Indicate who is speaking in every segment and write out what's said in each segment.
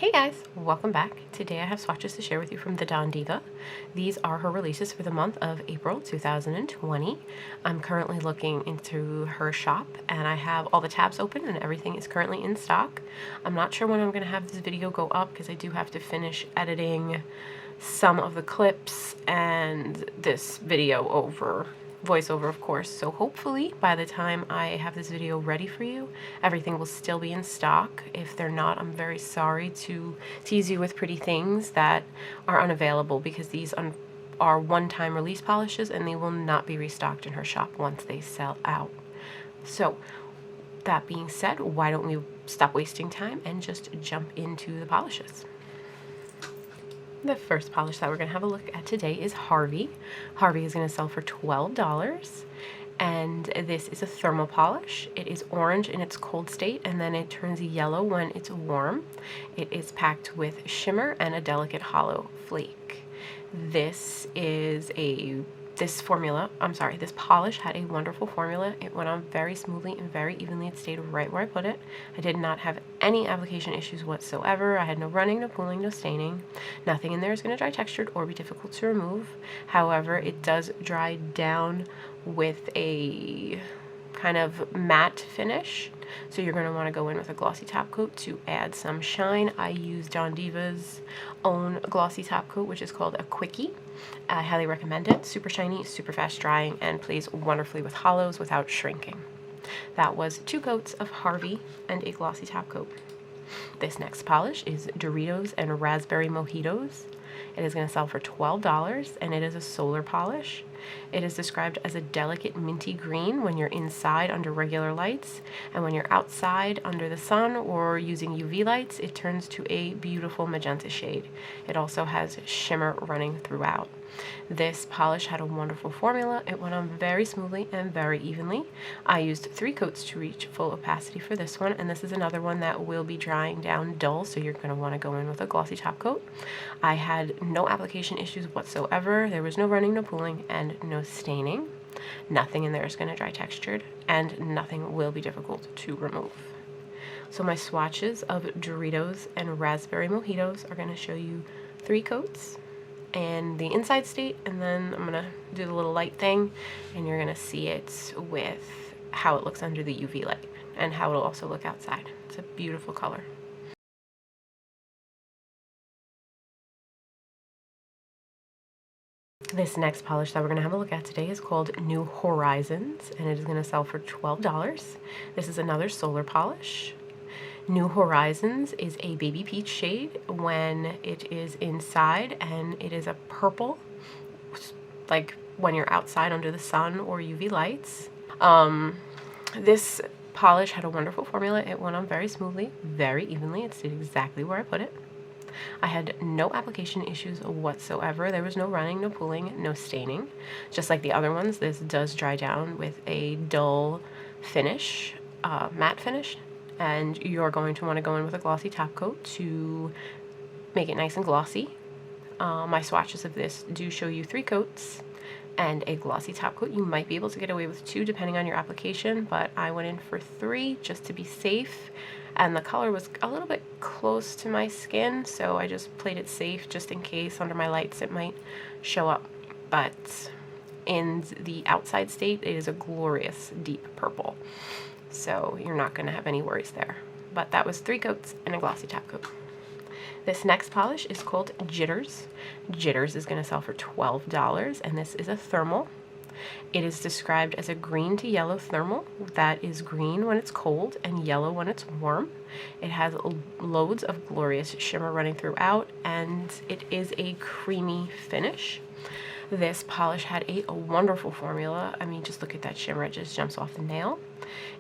Speaker 1: Hey guys, welcome back. Today I have swatches to share with you from the Deeva. These are her releases for the month of April 2020. I'm currently looking into her shop and I have all the tabs open and everything is currently in stock. I'm not sure when I'm going to have this video go up because I do have to finish editing some of the clips and this video over voiceover, of course, so hopefully by the time I have this video ready for you, everything will still be in stock. If they're not, I'm very sorry to tease you with pretty things that are unavailable because these are one-time release polishes and they will not be restocked in her shop once they sell out. So that being said, why don't we stop wasting time and just jump into the polishes. The first polish that we're going to have a look at today is Harvey. Harvey is going to sell for $12, and this is a thermal polish. It is orange in its cold state, and then it turns yellow when it's warm. It is packed with shimmer and a delicate hollow flake. This polish had a wonderful formula. It went on very smoothly and very evenly. It stayed right where I put it. I did not have any application issues whatsoever. I had no running, no pooling, no staining. Nothing in there is going to dry textured or be difficult to remove. However, it does dry down with a kind of matte finish. So you're going to want to go in with a glossy top coat to add some shine. I used Deeva's own glossy top coat, which is called a Quickie. I highly recommend it. Super shiny, super fast drying, and plays wonderfully with hollows without shrinking. That was 2 coats of Harvey and a glossy top coat. This next polish is Doritos and Raspberry Mojitos. It is going to sell for $12, and it is a solar polish. It is described as a delicate minty green when you're inside under regular lights, and when you're outside under the sun or using UV lights, it turns to a beautiful magenta shade. It also has shimmer running throughout. This polish had a wonderful formula. It went on very smoothly and very evenly. I used 3 coats to reach full opacity for this one, and this is another one that will be drying down dull, so you're going to want to go in with a glossy top coat. I had no application issues whatsoever. There was no running, no pooling, and no staining. Nothing in there is going to dry textured, and nothing will be difficult to remove. So my swatches of Doritos and Raspberry Mojitos are going to show you 3 coats and the inside state, and then I'm gonna do the little light thing and you're gonna see it with how it looks under the UV light and how it'll also look outside. It's a beautiful color. This next polish that we're going to have a look at today is called New Horizons, and it is going to sell for $12. This is another solar polish. New Horizons is a baby peach shade when it is inside, and it is a purple, like when you're outside under the sun or UV lights. This polish had a wonderful formula. It went on very smoothly, very evenly. It stayed exactly where I put it. I had no application issues whatsoever. There was no running, no pooling, no staining. Just like the other ones, this does dry down with a dull finish, matte finish. And you're going to want to go in with a glossy top coat to make it nice and glossy. My swatches of this do show you 3 coats and a glossy top coat. You might be able to get away with 2 depending on your application, but I went in for 3 just to be safe. And the color was a little bit close to my skin, so I just played it safe just in case under my lights it might show up. But in the outside state, it is a glorious deep purple. So you're not going to have any worries there. But that was 3 coats and a glossy top coat. This next polish is called Jitters. Jitters is going to sell for $12, and this is a thermal. It is described as a green to yellow thermal that is green when it's cold and yellow when it's warm. It has loads of glorious shimmer running throughout, and it is a creamy finish. This polish had a wonderful formula. I mean, just look at that shimmer. It just jumps off the nail.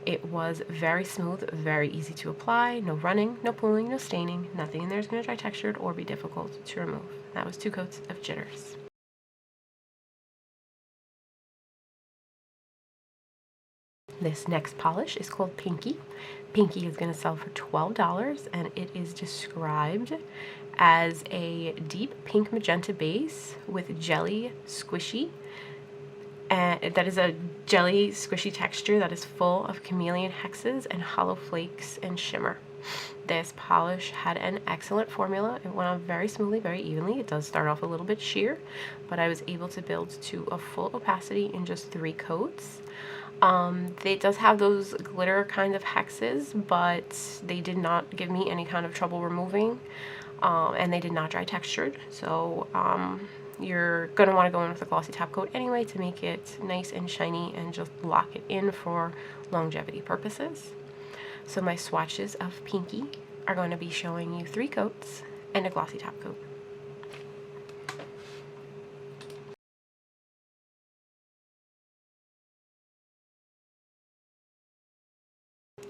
Speaker 1: It was very smooth, very easy to apply. No running, no pooling, no staining. Nothing in there is going to dry textured or be difficult to remove. That was 2 coats of Jitters. This next polish is called Pinky. Pinky is going to sell for $12, and it is described as a deep pink magenta base with jelly squishy. And that is a jelly squishy texture that is full of chameleon hexes and hollow flakes and shimmer. This polish had an excellent formula. It went on very smoothly, very evenly. It does start off a little bit sheer, but I was able to build to a full opacity in just 3 coats. It does have those glitter kind of hexes, but they did not give me any kind of trouble removing, and they did not dry textured. So you're going to want to go in with a glossy top coat anyway to make it nice and shiny and just lock it in for longevity purposes. So my swatches of Pinky are going to be showing you 3 coats and a glossy top coat.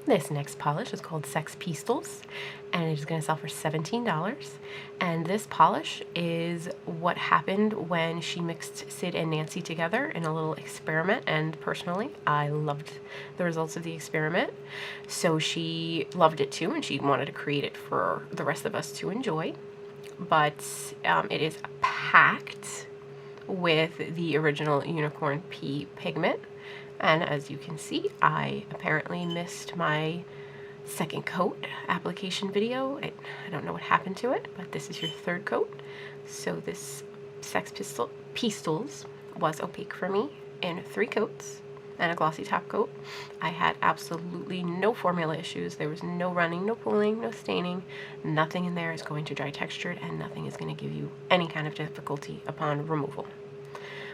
Speaker 1: This next polish is called Sex Peestols, and it is going to sell for $17. And this polish is what happened when she mixed Sid and Nancy together in a little experiment, and personally, I loved the results of the experiment. So she loved it too, and she wanted to create it for the rest of us to enjoy. But it is packed with the original Unicorn Pea pigment. And as you can see, I apparently missed my 2nd coat application video. I don't know what happened to it, but this is your 3rd coat. So this Sex Peestols was opaque for me in 3 coats and a glossy top coat. I had absolutely no formula issues. There was no running, no pulling, no staining. Nothing in there is going to dry textured, and nothing is going to give you any kind of difficulty upon removal.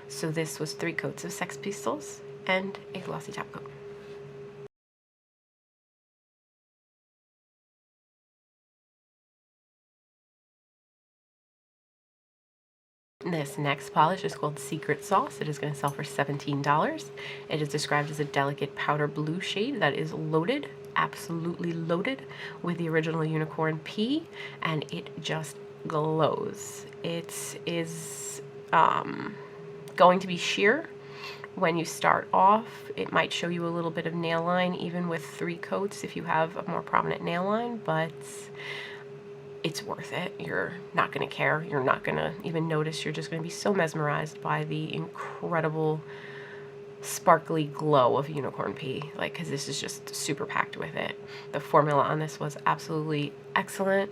Speaker 1: So this was 3 coats of Sex Peestols and a glossy top coat. This next polish is called Secret Sauce. It is going to sell for $17. It is described as a delicate powder blue shade that is loaded, absolutely loaded, with the original Unicorn Pea, and it just glows. It is going to be sheer. When you start off, it might show you a little bit of nail line, even with 3 coats if you have a more prominent nail line, but it's worth it. You're not going to care. You're not going to even notice. You're just going to be so mesmerized by the incredible sparkly glow of Unicorn Pea, like, because this is just super packed with it. The formula on this was absolutely excellent.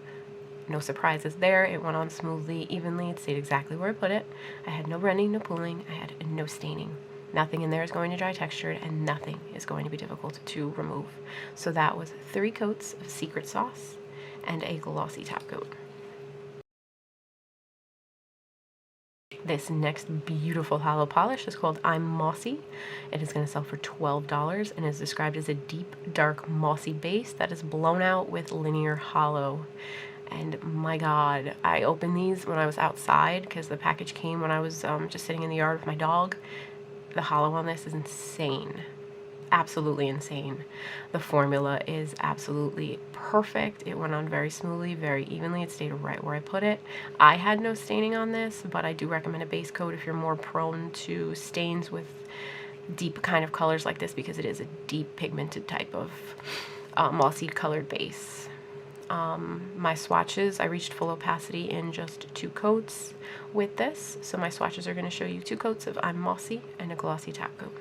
Speaker 1: No surprises there. It went on smoothly, evenly. It stayed exactly where I put it. I had no running, no pooling. I had no staining. Nothing in there is going to dry textured, and nothing is going to be difficult to remove. So that was 3 coats of Secret Sauce and a glossy top coat. This next beautiful hollow polish is called I'm Mossy. It is going to sell for $12 and is described as a deep, dark, mossy base that is blown out with linear hollow. And my God, I opened these when I was outside because the package came when I was just sitting in the yard with my dog. The hollow on this is insane. Absolutely insane. The formula is absolutely perfect. It went on very smoothly, very evenly. It stayed right where I put it. I had no staining on this, but I do recommend a base coat if you're more prone to stains with deep kind of colors like this, because it is a deep pigmented type of mossy colored base. My swatches, I reached full opacity in just 2 coats with this. So my swatches are going to show you 2 coats of I'm Mossy and a glossy top coat.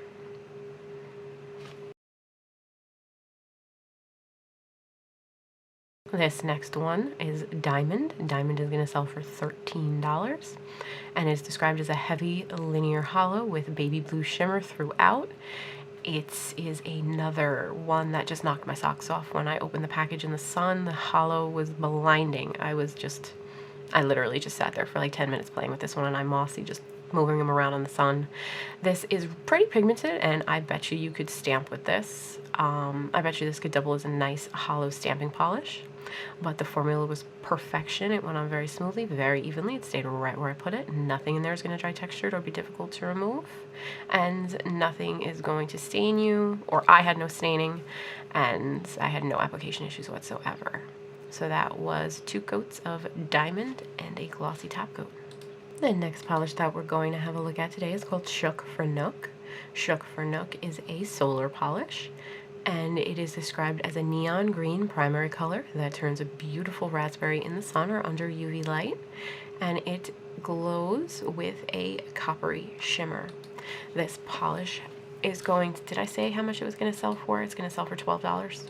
Speaker 1: This next one is Diamond. Diamond is going to sell for $13 and is described as a heavy linear hollow with baby blue shimmer throughout. It is another one that just knocked my socks off. When I opened the package in the sun, the hollow was blinding. I literally just sat there for like 10 minutes playing with this one, and I'm Mossy, just moving them around in the sun. This is pretty pigmented, and I bet you could stamp with this. I bet you this could double as a nice hollow stamping polish. But the formula was perfection. It went on very smoothly, very evenly. It stayed right where I put it. Nothing in there is going to dry textured or be difficult to remove. And nothing is going to stain you, or I had no staining, and I had no application issues whatsoever. So that was 2 coats of Diamond and a glossy top coat. The next polish that we're going to have a look at today is called Shook for Nook. Shook for Nook is a solar polish, and it is described as a neon green primary color that turns a beautiful raspberry in the sun or under UV light, and it glows with a coppery shimmer. This polish is going to, did I say how much it was going to sell for? It's going to sell for $12.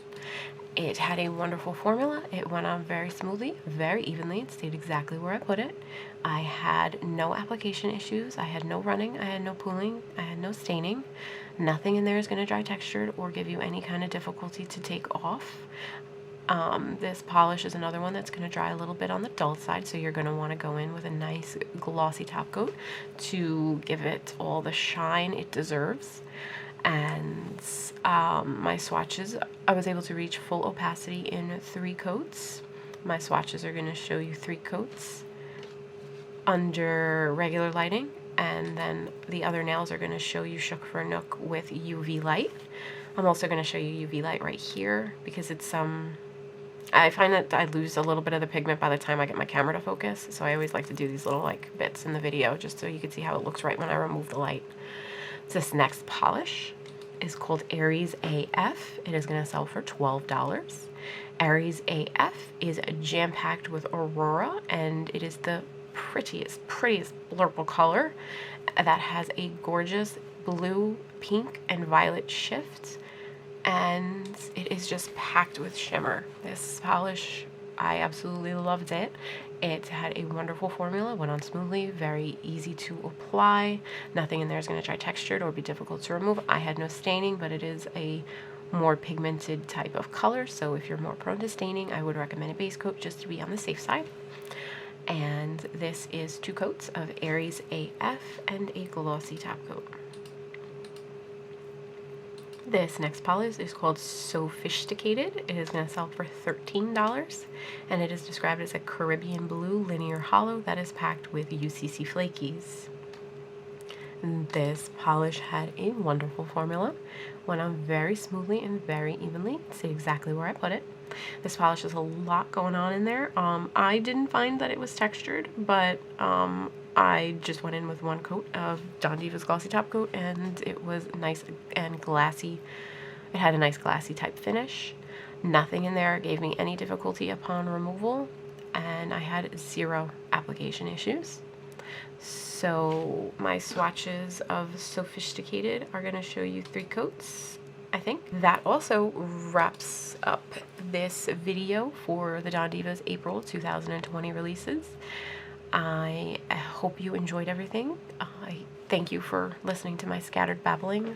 Speaker 1: It had a wonderful formula. It went on very smoothly, very evenly. It stayed exactly where I put it. I had no application issues. I had no running. I had no pooling. I had no staining. Nothing in there is going to dry textured or give you any kind of difficulty to take off. This polish is another one that's going to dry a little bit on the dull side, so you're going to want to go in with a nice glossy top coat to give it all the shine it deserves. And my swatches, I was able to reach full opacity in 3 coats. My swatches are going to show you 3 coats under regular lighting, and then the other nails are going to show you Shook for Nook with UV light. I'm also going to show you UV light right here because it's I find that I lose a little bit of the pigment by the time I get my camera to focus, so I always like to do these little like bits in the video just so you can see how it looks right when I remove the light. This next polish is called Aries AF. It is going to sell for $12. Aries AF is jam-packed with Aurora, and it is the prettiest blurple color that has a gorgeous blue, pink, and violet shift, and it is just packed with shimmer. This polish, I absolutely loved it. It had a wonderful formula, went on smoothly, very easy to apply. Nothing in there is going to dry textured or be difficult to remove. I had no staining, but it is a more pigmented type of color, so if you're more prone to staining, I would recommend a base coat just to be on the safe side. And this is 2 coats of Aries AF and a glossy top coat. This next polish is called SoPHIShticated. It is going to sell for $13, and it is described as a Caribbean blue linear hollow that is packed with UCC flakies. This polish had a wonderful formula, went on very smoothly and very evenly. See exactly where I put it. This polish has a lot going on in there. I didn't find that it was textured, but I just went in with 1 coat of Don Deeva's glossy top coat, and it was nice and glassy. It had a nice glassy type finish. Nothing in there gave me any difficulty upon removal, and I had 0 application issues. So my swatches of SoPHIShticated are going to show you 3 coats, I think. That also wraps up this video for the Don Deeva's April 2020 releases. I hope you enjoyed everything. I thank you for listening to my scattered babbling.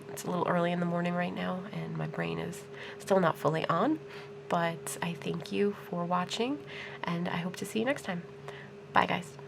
Speaker 1: It's a little early in the morning right now, and my brain is still not fully on, but I thank you for watching, and I hope to see you next time. Bye, guys.